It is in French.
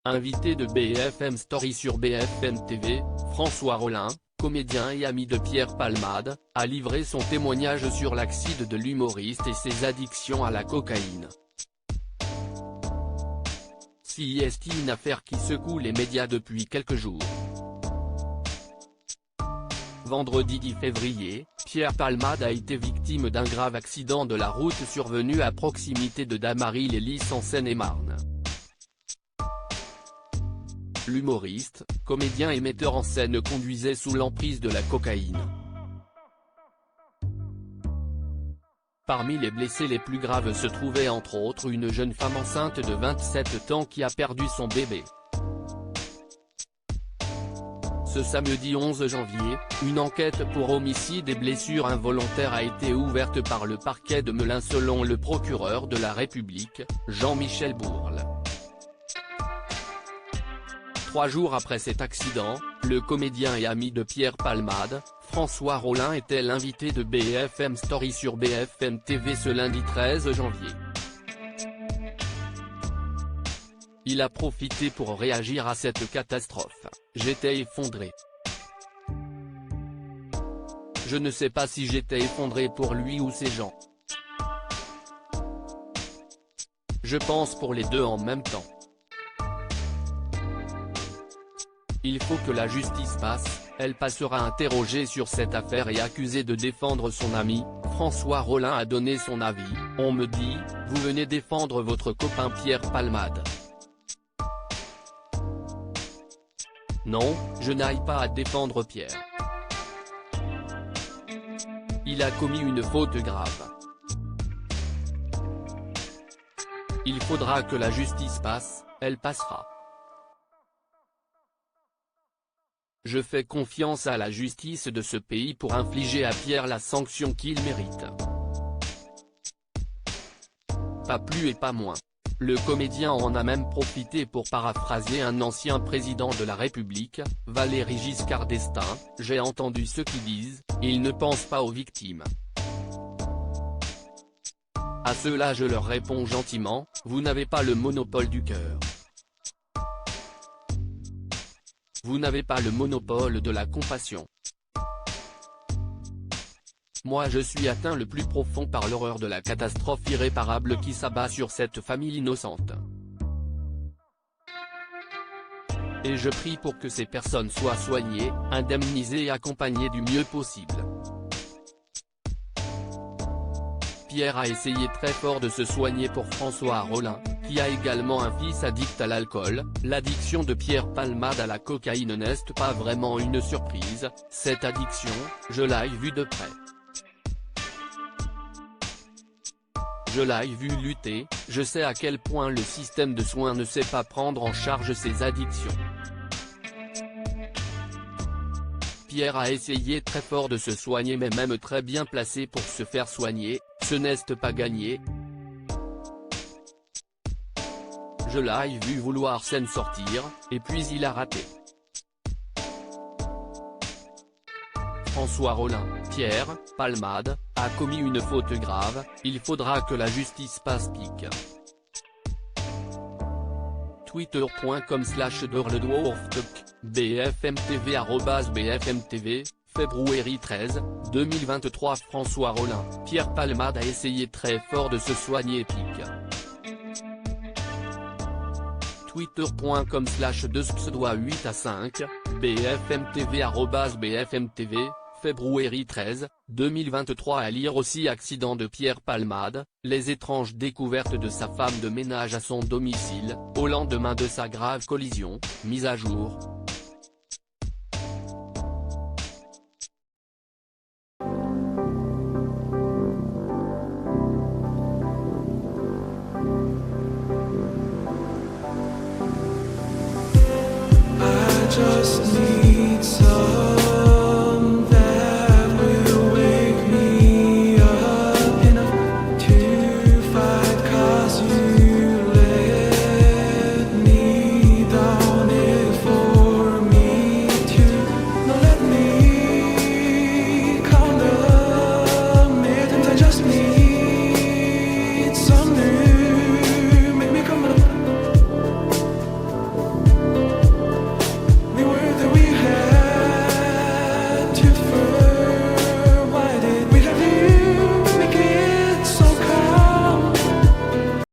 Invité de BFM Story sur BFM TV, François Rollin, comédien et ami de Pierre Palmade, a livré son témoignage sur l'accident de l'humoriste et ses addictions à la cocaïne. C'est une affaire qui secoue les médias depuis quelques jours. Vendredi 10 février, Pierre Palmade a été victime d'un grave accident de la route survenu à proximité de Damary-les-Lys en Seine-et-Marne. L'humoriste, comédien et metteur en scène conduisait sous l'emprise de la cocaïne. Parmi les blessés les plus graves se trouvait entre autres une jeune femme enceinte de 27 ans qui a perdu son bébé. Ce samedi 11 janvier, une enquête pour homicide et blessures involontaires a été ouverte par le parquet de Melun selon le procureur de la République, Jean-Michel Bourle. 3 jours après cet accident, le comédien et ami de Pierre Palmade, François Rollin était l'invité de BFM Story sur BFM TV ce lundi 13 janvier. Il a profité pour réagir à cette catastrophe. « J'étais effondré. Je ne sais pas si j'étais effondré pour lui ou ses gens. Je pense pour les deux en même temps. Il faut que la justice passe, elle passera interrogé sur cette affaire et accusé de défendre son ami. » François Rollin a donné son avis. « On me dit, vous venez défendre votre copain Pierre Palmade. Non, je n'aille pas à défendre Pierre. Il a commis une faute grave. Il faudra que la justice passe, elle passera. Je fais confiance à la justice de ce pays pour infliger à Pierre la sanction qu'il mérite. Pas plus et pas moins. » Le comédien en a même profité pour paraphraser un ancien président de la République, Valéry Giscard d'Estaing. « J'ai entendu ceux qui disent, ils ne pensent pas aux victimes. À ceux-là je leur réponds gentiment, vous n'avez pas le monopole du cœur. Vous n'avez pas le monopole de la compassion. Moi je suis atteint le plus profond par l'horreur de la catastrophe irréparable qui s'abat sur cette famille innocente. Et je prie pour que ces personnes soient soignées, indemnisées et accompagnées du mieux possible. » Pierre a essayé très fort de se soigner pour François Rollin, qui a également un fils addict à l'alcool. L'addiction de Pierre Palmade à la cocaïne n'est pas vraiment une surprise, cette addiction, je l'ai vue de près. Je l'ai vu lutter, je sais à quel point le système de soins ne sait pas prendre en charge ces addictions. Pierre a essayé très fort de se soigner mais même très bien placé pour se faire soigner, ce n'est pas gagné. Je l'ai vu vouloir s'en sortir, et puis il a raté. François Rollin, Pierre Palmade, a commis une faute grave, il faudra que la justice passe pique. Twitter.com/TheRedDwarfTalk, BFMTV @BFMTV, février 13, 2023. François Rollin, Pierre Palmade a essayé très fort de se soigner pique. Twitter.com/2xdois8à5, BFMTV @BFMTV, février 13, 2023. À lire aussi accident de Pierre Palmade, les étranges découvertes de sa femme de ménage à son domicile, au lendemain de sa grave collision, mise à jour.